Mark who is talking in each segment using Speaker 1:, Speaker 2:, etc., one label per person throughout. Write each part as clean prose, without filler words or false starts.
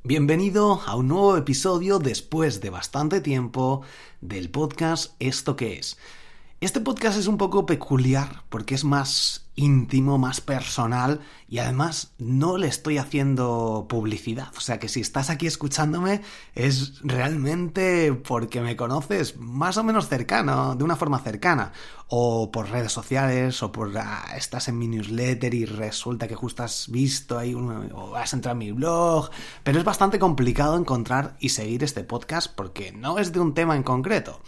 Speaker 1: Bienvenido a un nuevo episodio después de bastante tiempo del podcast ¿Esto qué es? Este podcast es un poco peculiar porque es más íntimo, más personal y además no le estoy haciendo publicidad. O sea que si estás aquí escuchándome es realmente porque me conoces más o menos cercano, de una forma cercana. O por redes sociales, o estás en mi newsletter y resulta que justo has visto ahí, o has entrado en mi blog. Pero es bastante complicado encontrar y seguir este podcast porque no es de un tema en concreto.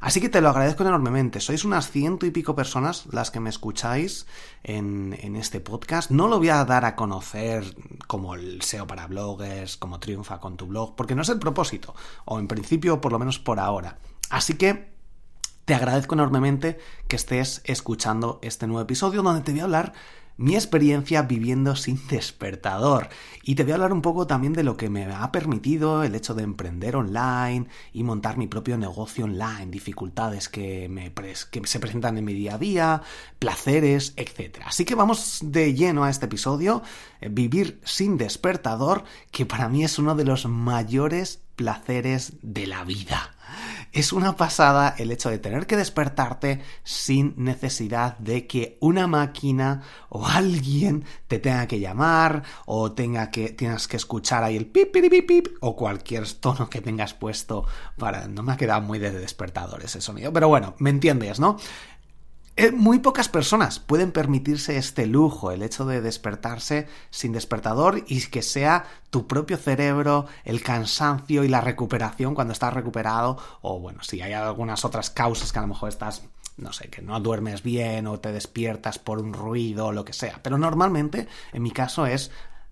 Speaker 1: Así que te lo agradezco enormemente. Sois unas 100 y pico personas las que me escucháis en este podcast. No lo voy a dar a conocer como el SEO para bloggers, como triunfa con tu blog, porque no es el propósito, o en principio por lo menos por ahora. Así que te agradezco enormemente que estés escuchando este nuevo episodio donde te voy a hablar mi experiencia viviendo sin despertador. Y te voy a hablar un poco también de lo que me ha permitido el hecho de emprender online y montar mi propio negocio online, dificultades que se presentan en mi día a día, placeres, etc. Así que vamos de lleno a este episodio, vivir sin despertador, que para mí es uno de los mayores placeres de la vida. Es una pasada el hecho de tener que despertarte sin necesidad de que una máquina o alguien te tenga que llamar o tienes que escuchar ahí el pip, pip, pip, pip, o cualquier tono que tengas puesto para... No me ha quedado muy de despertador ese sonido, pero bueno, me entiendes, ¿no? Muy pocas personas pueden permitirse este lujo, el hecho de despertarse sin despertador y que sea tu propio cerebro, el cansancio y la recuperación cuando estás recuperado, o bueno, si hay algunas otras causas que a lo mejor estás, no sé, que no duermes bien o te despiertas por un ruido o lo que sea, pero normalmente en mi caso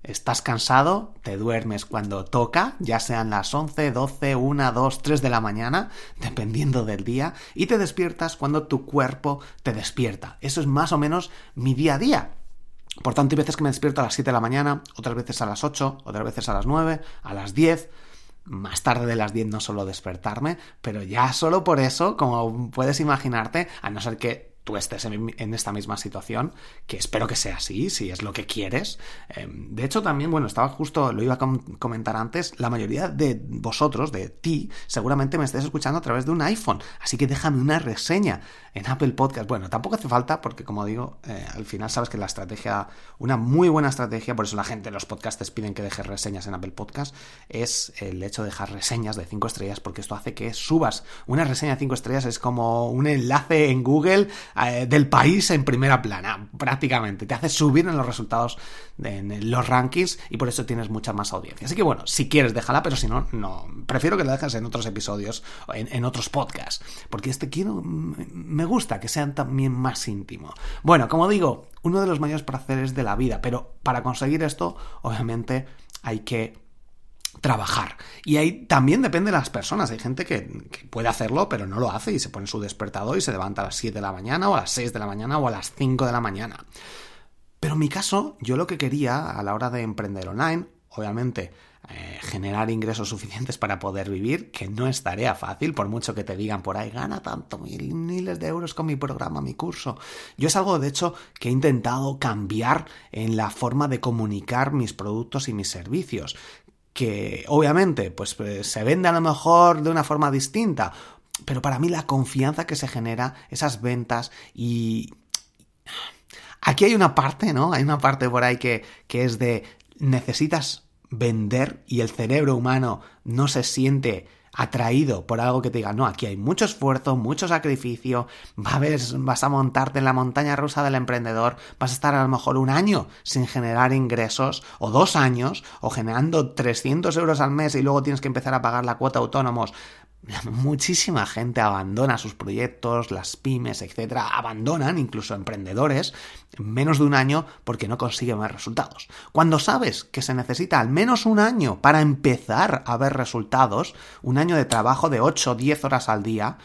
Speaker 1: estás cansado, te duermes cuando toca, ya sean las 11, 12, 1, 2, 3 de la mañana, dependiendo del día, y te despiertas cuando tu cuerpo te despierta. Eso es más o menos mi día a día. Por tanto, hay veces que me despierto a las 7 de la mañana, otras veces a las 8, otras veces a las 9, a las 10... Más tarde de las 10 no suelo despertarme, pero ya solo por eso, como puedes imaginarte, a no ser que tú estés en esta misma situación, que espero que sea así, si es lo que quieres. De hecho, también, bueno, lo iba a comentar antes, la mayoría de vosotros, de ti, seguramente me estés escuchando a través de un iPhone, así que déjame una reseña en Apple Podcast. Bueno, tampoco hace falta, porque como digo, al final sabes que una muy buena estrategia, por eso la gente, los podcasters piden que dejes reseñas en Apple Podcast, es el hecho de dejar reseñas de 5 estrellas, porque esto hace que subas. Una reseña de 5 estrellas es como un enlace en Google del país en primera plana, prácticamente. Te hace subir en los resultados, en los rankings, y por eso tienes mucha más audiencia. Así que bueno, si quieres déjala, pero si no, no. Prefiero que la dejes en otros episodios, en otros podcasts, porque me gusta que sean también más íntimo. Bueno, como digo, uno de los mayores placeres de la vida, pero para conseguir esto, obviamente, hay que trabajar. Y ahí también depende de las personas. Hay gente que puede hacerlo, pero no lo hace y se pone su despertador y se levanta a las 7 de la mañana o a las 6 de la mañana o a las 5 de la mañana. Pero en mi caso, yo lo que quería a la hora de emprender online, obviamente, generar ingresos suficientes para poder vivir, que no es tarea fácil, por mucho que te digan por ahí, gana tanto, miles de euros con mi programa, mi curso. Yo es algo, de hecho, que he intentado cambiar en la forma de comunicar mis productos y mis servicios, que obviamente pues se vende a lo mejor de una forma distinta, pero para mí la confianza que se genera, esas ventas, y aquí hay una parte, ¿no? Hay una parte por ahí que es de necesitas vender y el cerebro humano no se siente atraído por algo que te diga, no, aquí hay mucho esfuerzo, mucho sacrificio, vas a montarte en la montaña rusa del emprendedor, vas a estar a lo mejor 1 año sin generar ingresos, o 2 años, o generando 300 euros al mes y luego tienes que empezar a pagar la cuota autónomos. Muchísima gente abandona sus proyectos, las pymes, etcétera, abandonan incluso emprendedores en menos de 1 año porque no consiguen ver resultados. Cuando sabes que se necesita al menos 1 año para empezar a ver resultados, 1 año de trabajo de 8 o 10 horas al día,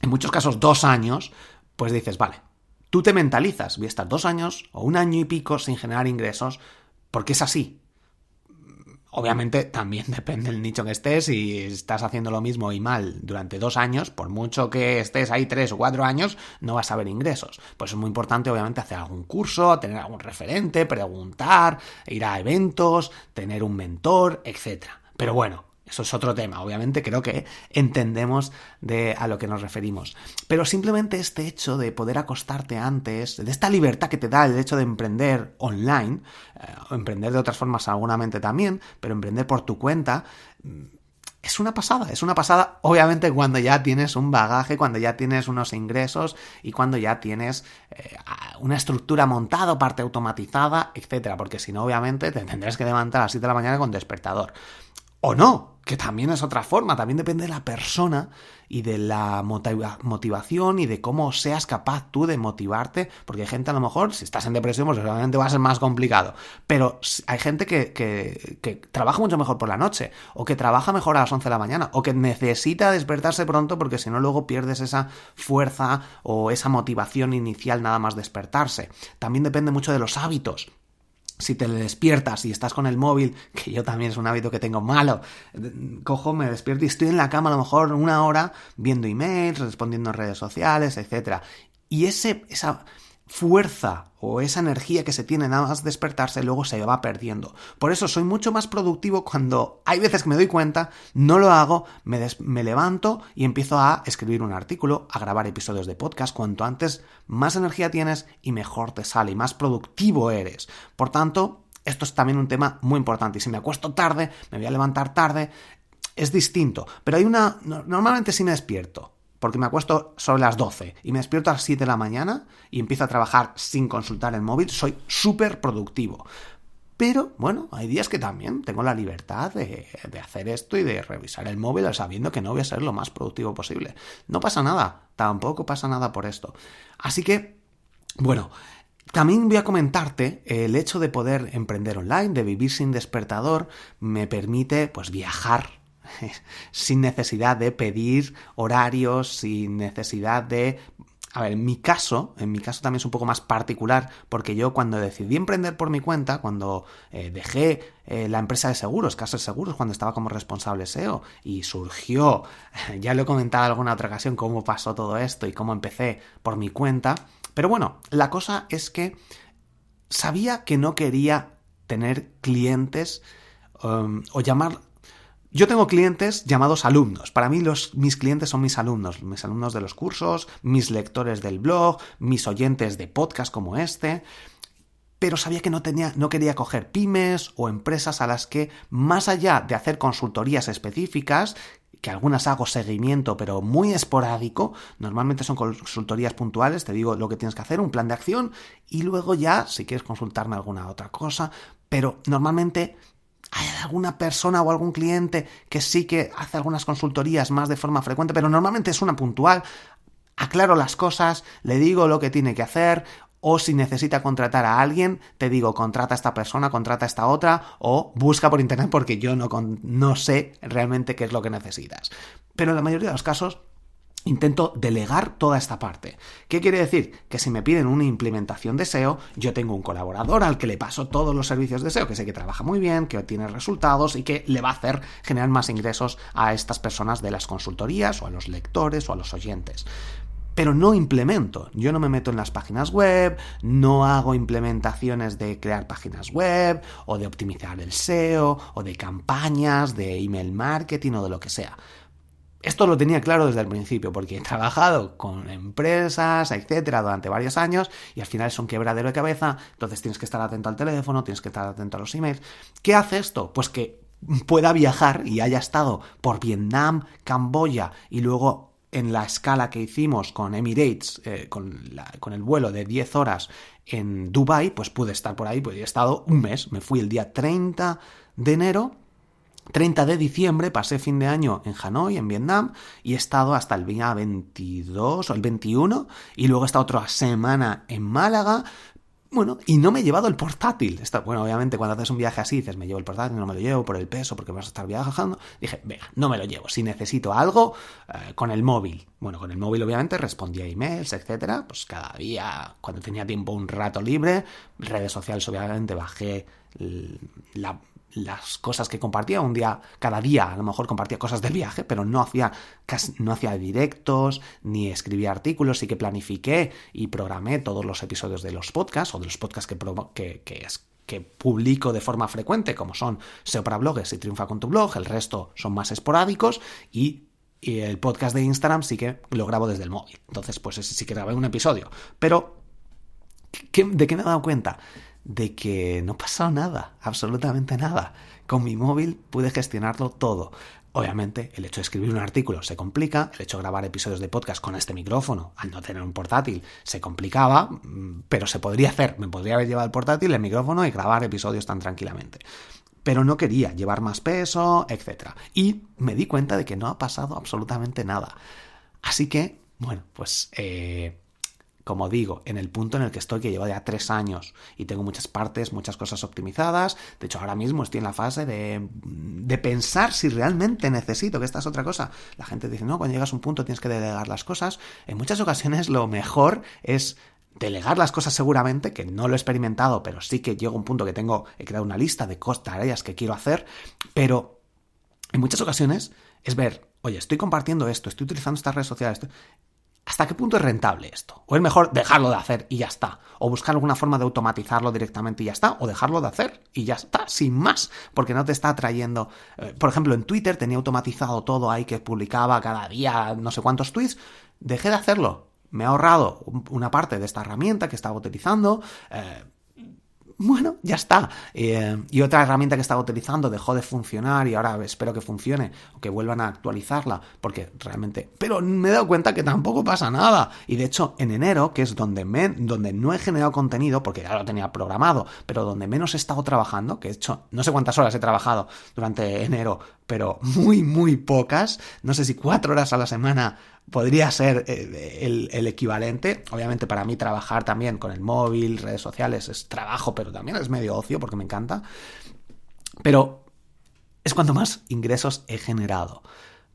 Speaker 1: en muchos casos 2 años, pues dices, vale, tú te mentalizas, voy a estar 2 años o 1 año y pico sin generar ingresos porque es así. Obviamente también depende del nicho que estés. Si estás haciendo lo mismo y mal durante 2 años, por mucho que estés ahí 3 o 4 años, no vas a ver ingresos. Pues es muy importante, obviamente, hacer algún curso, tener algún referente, preguntar, ir a eventos, tener un mentor, etcétera. Pero bueno, eso es otro tema. Obviamente creo que entendemos a lo que nos referimos. Pero simplemente este hecho de poder acostarte antes, de esta libertad que te da el hecho de emprender online, o emprender de otras formas seguramente también, pero emprender por tu cuenta, es una pasada, obviamente cuando ya tienes un bagaje, cuando ya tienes unos ingresos y cuando ya tienes una estructura montada, parte automatizada, etcétera, porque si no, obviamente te tendrás que levantar a las 7 de la mañana con despertador. O no, que también es otra forma, también depende de la persona y de la motivación y de cómo seas capaz tú de motivarte, porque hay gente a lo mejor, si estás en depresión, pues obviamente va a ser más complicado, pero hay gente que trabaja mucho mejor por la noche, o que trabaja mejor a las 11 de la mañana, o que necesita despertarse pronto porque si no luego pierdes esa fuerza o esa motivación inicial nada más despertarse. También depende mucho de los hábitos. Si te despiertas y estás con el móvil, que yo también es un hábito que tengo malo, cojo, me despierto y estoy en la cama a lo mejor 1 hora viendo emails, respondiendo en redes sociales, etcétera. Y esa fuerza o esa energía que se tiene nada más despertarse luego se va perdiendo. Por eso soy mucho más productivo cuando hay veces que me doy cuenta, no lo hago, me levanto y empiezo a escribir un artículo, a grabar episodios de podcast. Cuanto antes más energía tienes y mejor te sale y más productivo eres. Por tanto, esto es también un tema muy importante. Y si me acuesto tarde, me voy a levantar tarde, es distinto. Pero normalmente sí me despierto, porque me acuesto sobre las 12 y me despierto a las 7 de la mañana y empiezo a trabajar sin consultar el móvil, soy súper productivo. Pero, bueno, hay días que también tengo la libertad de hacer esto y de revisar el móvil sabiendo que no voy a ser lo más productivo posible. No pasa nada, tampoco pasa nada por esto. Así que, bueno, también voy a comentarte el hecho de poder emprender online, de vivir sin despertador, me permite, pues, viajar sin necesidad de pedir horarios, sin necesidad de... A ver, en mi caso también es un poco más particular, porque yo cuando decidí emprender por mi cuenta, cuando dejé la empresa de seguros, Caser Seguros, cuando estaba como responsable SEO, y surgió, ya lo he comentado en alguna otra ocasión, cómo pasó todo esto y cómo empecé por mi cuenta, pero bueno, la cosa es que sabía que no quería tener clientes o llamar... Yo tengo clientes llamados alumnos. Para mí mis clientes son mis alumnos de los cursos, mis lectores del blog, mis oyentes de podcast como este. Pero sabía que no quería coger pymes o empresas a las que, más allá de hacer consultorías específicas, que algunas hago seguimiento, pero muy esporádico, normalmente son consultorías puntuales, te digo lo que tienes que hacer, un plan de acción, y luego ya, si quieres consultarme alguna otra cosa, pero normalmente... hay alguna persona o algún cliente que sí que hace algunas consultorías más de forma frecuente, pero normalmente es una puntual, aclaro las cosas, le digo lo que tiene que hacer, o si necesita contratar a alguien, te digo, contrata a esta persona, contrata a esta otra, o busca por internet porque yo no sé realmente qué es lo que necesitas. Pero en la mayoría de los casos... intento delegar toda esta parte. ¿Qué quiere decir? Que si me piden una implementación de SEO, yo tengo un colaborador al que le paso todos los servicios de SEO, que sé que trabaja muy bien, que tiene resultados y que le va a hacer generar más ingresos a estas personas de las consultorías o a los lectores o a los oyentes. Pero no implemento, yo no me meto en las páginas web, no hago implementaciones de crear páginas web o de optimizar el SEO o de campañas, de email marketing o de lo que sea. Esto lo tenía claro desde el principio, porque he trabajado con empresas, etcétera, durante varios años, y al final es un quebradero de cabeza, entonces tienes que estar atento al teléfono, tienes que estar atento a los emails. ¿Qué hace esto? Pues que pueda viajar y haya estado por Vietnam, Camboya, y luego en la escala que hicimos con Emirates, con el vuelo de 10 horas en Dubái, pues pude estar por ahí, pues he estado un mes, me fui el día 30 de enero, 30 de diciembre, pasé fin de año en Hanoi, en Vietnam, y he estado hasta el día 22 o el 21, y luego he estado otra semana en Málaga. Bueno, y no me he llevado el portátil. Bueno, obviamente cuando haces un viaje así dices, me llevo el portátil, no me lo llevo por el peso, porque vas a estar viajando. Dije, venga, no me lo llevo. Si necesito algo, con el móvil. Bueno, con el móvil obviamente respondía a emails, etcétera. Pues cada día, cuando tenía tiempo, un rato libre, redes sociales obviamente bajé las cosas que compartía. Un día, cada día, a lo mejor compartía cosas del viaje, pero no hacía directos, ni escribía artículos. Sí que planifiqué y programé todos los episodios de los podcasts, o de los podcasts que publico de forma frecuente, como son SEO para bloggers y Triunfa con tu blog. El resto son más esporádicos, y el podcast de Instagram sí que lo grabo desde el móvil. Entonces, pues ese sí que grabé un episodio. Pero, ¿de qué me he dado cuenta? De que no pasó nada, absolutamente nada. Con mi móvil pude gestionarlo todo. Obviamente, el hecho de escribir un artículo se complica, el hecho de grabar episodios de podcast con este micrófono, al no tener un portátil, se complicaba, pero se podría hacer. Me podría haber llevado el portátil, el micrófono y grabar episodios tan tranquilamente. Pero no quería llevar más peso, etc. Y me di cuenta de que no ha pasado absolutamente nada. Así que, bueno, pues como digo, en el punto en el que estoy, que llevo ya 3 años y tengo muchas partes, muchas cosas optimizadas. De hecho, ahora mismo estoy en la fase de pensar si realmente necesito, que esta es otra cosa. La gente dice, no, cuando llegas a un punto tienes que delegar las cosas. En muchas ocasiones lo mejor es delegar las cosas, seguramente, que no lo he experimentado, pero sí que llego a un punto que he creado una lista de tareas que quiero hacer, pero en muchas ocasiones es ver, oye, estoy compartiendo esto, estoy utilizando estas redes sociales, ¿hasta qué punto es rentable esto? O es mejor dejarlo de hacer y ya está. O buscar alguna forma de automatizarlo directamente y ya está. O dejarlo de hacer y ya está, sin más. Porque no te está atrayendo. Por ejemplo, en Twitter tenía automatizado todo ahí, que publicaba cada día no sé cuántos tweets. Dejé de hacerlo. Me he ahorrado una parte de esta herramienta que estaba utilizando. Bueno, ya está. Y otra herramienta que estaba utilizando dejó de funcionar y ahora espero que funcione o que vuelvan a actualizarla, porque realmente... Pero me he dado cuenta que tampoco pasa nada. Y de hecho, en enero, que es donde no he generado contenido, porque ya lo tenía programado, pero donde menos he estado trabajando, que he hecho no sé cuántas horas he trabajado durante enero, pero muy, muy pocas. No sé si 4 horas a la semana podría ser el equivalente. Obviamente para mí trabajar también con el móvil, redes sociales, es trabajo, pero también es medio ocio porque me encanta. Pero es cuando más ingresos he generado.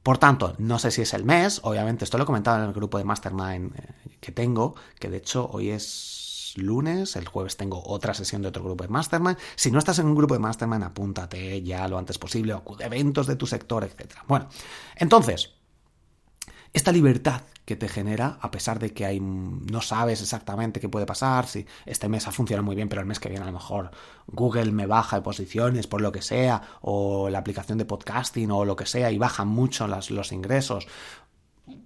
Speaker 1: Por tanto, no sé si es el mes, obviamente esto lo he comentado en el grupo de Mastermind que tengo, que de hecho hoy es lunes, el jueves tengo otra sesión de otro grupo de Mastermind. Si no estás en un grupo de Mastermind, apúntate ya lo antes posible, acude a eventos de tu sector, etc. Bueno, entonces, esta libertad que te genera, a pesar de que no sabes exactamente qué puede pasar, si este mes ha funcionado muy bien, pero el mes que viene a lo mejor Google me baja de posiciones por lo que sea, o la aplicación de podcasting o lo que sea, y bajan mucho los ingresos.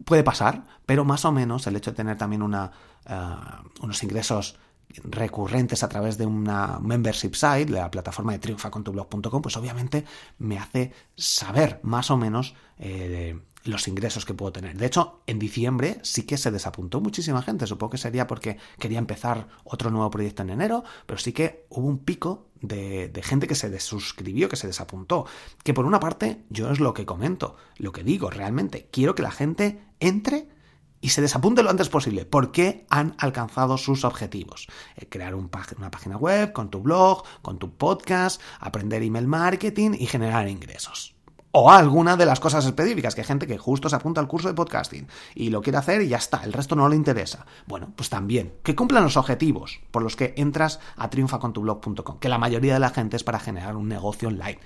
Speaker 1: Puede pasar, pero más o menos el hecho de tener también unos ingresos recurrentes a través de una membership site, la plataforma de triunfacontublog.com, pues obviamente me hace saber más o menos los ingresos que puedo tener. De hecho, en diciembre sí que se desapuntó muchísima gente. Supongo que sería porque quería empezar otro nuevo proyecto en enero, pero sí que hubo un pico de gente que se desuscribió, que se desapuntó. Que por una parte, yo es lo que comento, lo que digo realmente. Quiero que la gente entre y se desapunte lo antes posible, porque han alcanzado sus objetivos. Crear una página web con tu blog, con tu podcast, aprender email marketing y generar ingresos. O alguna de las cosas específicas, que hay gente que justo se apunta al curso de podcasting y lo quiere hacer y ya está, el resto no le interesa. Bueno, pues también, que cumplan los objetivos por los que entras a triunfacontublog.com, que la mayoría de la gente es para generar un negocio online,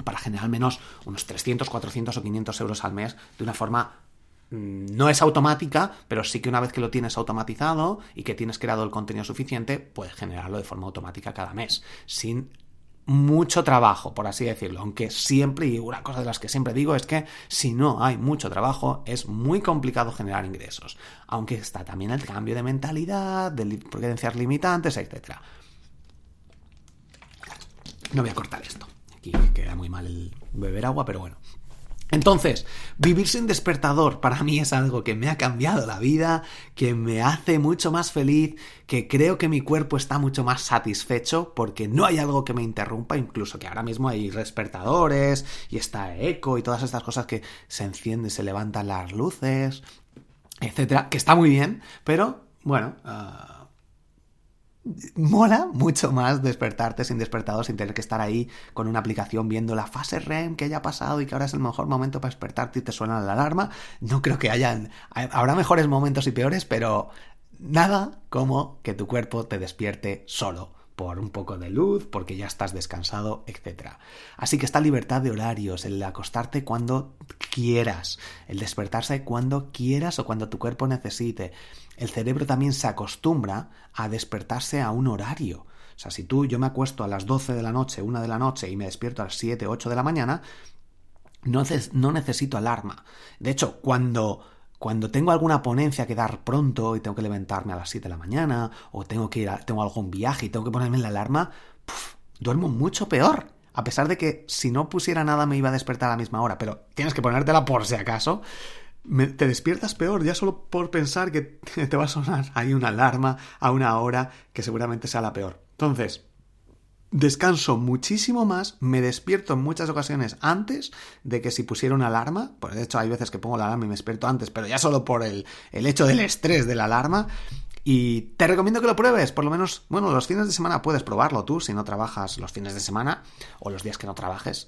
Speaker 1: para generar al menos unos 300, 400 o 500 euros al mes de una forma... No es automática, pero sí que una vez que lo tienes automatizado y que tienes creado el contenido suficiente, puedes generarlo de forma automática cada mes, sin mucho trabajo, por así decirlo. Aunque siempre, y una cosa de las que siempre digo, es que si no hay mucho trabajo, es muy complicado generar ingresos. Aunque está también el cambio de mentalidad, de creencias limitantes, etc. No voy a cortar esto. Aquí queda muy mal el beber agua, pero bueno. Entonces, vivir sin despertador para mí es algo que me ha cambiado la vida, que me hace mucho más feliz, que creo que mi cuerpo está mucho más satisfecho porque no hay algo que me interrumpa, incluso que ahora mismo hay despertadores y está eco y todas estas cosas que se encienden, se levantan las luces, etcétera, que está muy bien, pero bueno... mola mucho más despertarte sin despertador, sin tener que estar ahí con una aplicación viendo la fase REM que haya pasado y que ahora es el mejor momento para despertarte y te suena la alarma. No creo que habrá mejores momentos y peores, pero nada como que tu cuerpo te despierte solo por un poco de luz, porque ya estás descansado, etc. Así que esta libertad de horarios, el acostarte cuando quieras, el despertarse cuando quieras o cuando tu cuerpo necesite. El cerebro también se acostumbra a despertarse a un horario. O sea, si yo me acuesto a las 12 de la noche, 1 de la noche y me despierto a las 7, 8 de la mañana, no necesito alarma. De hecho, cuando tengo alguna ponencia que dar pronto y tengo que levantarme a las 7 de la mañana o tengo algún viaje y tengo que ponerme la alarma, duermo mucho peor. A pesar de que si no pusiera nada me iba a despertar a la misma hora, pero tienes que ponértela por si acaso. Te despiertas peor ya solo por pensar que te va a sonar ahí una alarma a una hora que seguramente sea la peor. Entonces, descanso muchísimo más, me despierto en muchas ocasiones antes de que si pusiera una alarma. Pues de hecho hay veces que pongo la alarma y me despierto antes, pero ya solo por el hecho del estrés de la alarma. Y te recomiendo que lo pruebes, por lo menos, los fines de semana puedes probarlo tú, si no trabajas los fines de semana o los días que no trabajes.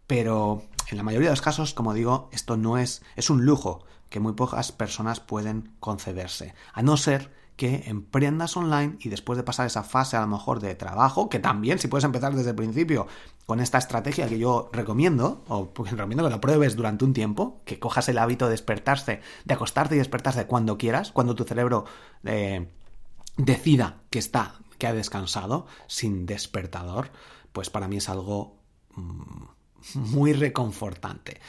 Speaker 1: Pero en la mayoría de los casos, como digo, esto no es un lujo que muy pocas personas pueden concederse, a no ser que emprendas online y después de pasar esa fase a lo mejor de trabajo, que también si puedes empezar desde el principio con esta estrategia que yo recomiendo, o recomiendo que lo pruebes durante un tiempo, que cojas el hábito de de acostarte y despertarse cuando quieras, cuando tu cerebro decida que ha descansado sin despertador, pues para mí es algo muy reconfortante.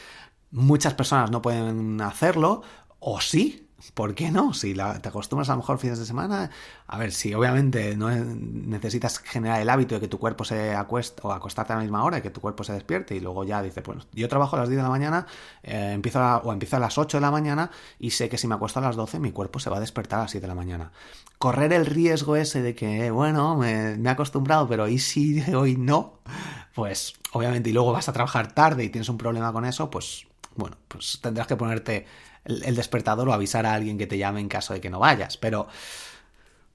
Speaker 1: Muchas personas no pueden hacerlo, o sí, ¿por qué no? Si te acostumbras a lo mejor fines de semana, a ver, si obviamente no necesitas generar el hábito de que tu cuerpo se acueste o acostarte a la misma hora y que tu cuerpo se despierte y luego ya dice, bueno, yo trabajo a las 10 de la mañana, empiezo a las 8 de la mañana y sé que si me acuesto a las 12 mi cuerpo se va a despertar a las 7 de la mañana. Correr el riesgo ese de que, bueno, me he acostumbrado, pero ¿y si hoy no? Pues obviamente, y luego vas a trabajar tarde y tienes un problema con eso, pues bueno, pues tendrás que ponerte el despertador o avisar a alguien que te llame en caso de que no vayas. Pero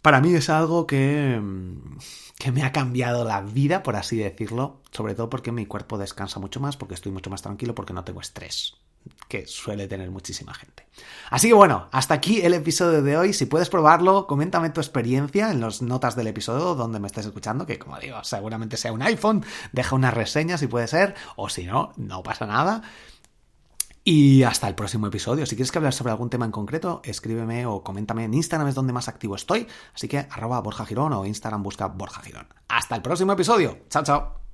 Speaker 1: para mí es algo que me ha cambiado la vida, por así decirlo, sobre todo porque mi cuerpo descansa mucho más, porque estoy mucho más tranquilo, porque no tengo estrés, que suele tener muchísima gente. Así que bueno, hasta aquí el episodio de hoy. Si puedes probarlo, coméntame tu experiencia en las notas del episodio donde me estés escuchando, que como digo, seguramente sea un iPhone, deja una reseña si puede ser, o si no, no pasa nada. Y hasta el próximo episodio. Si quieres que hable sobre algún tema en concreto, escríbeme o coméntame en Instagram, es donde más activo estoy. Así que @BorjaGirón o Instagram busca Borja Girón. Hasta el próximo episodio. Chao, chao.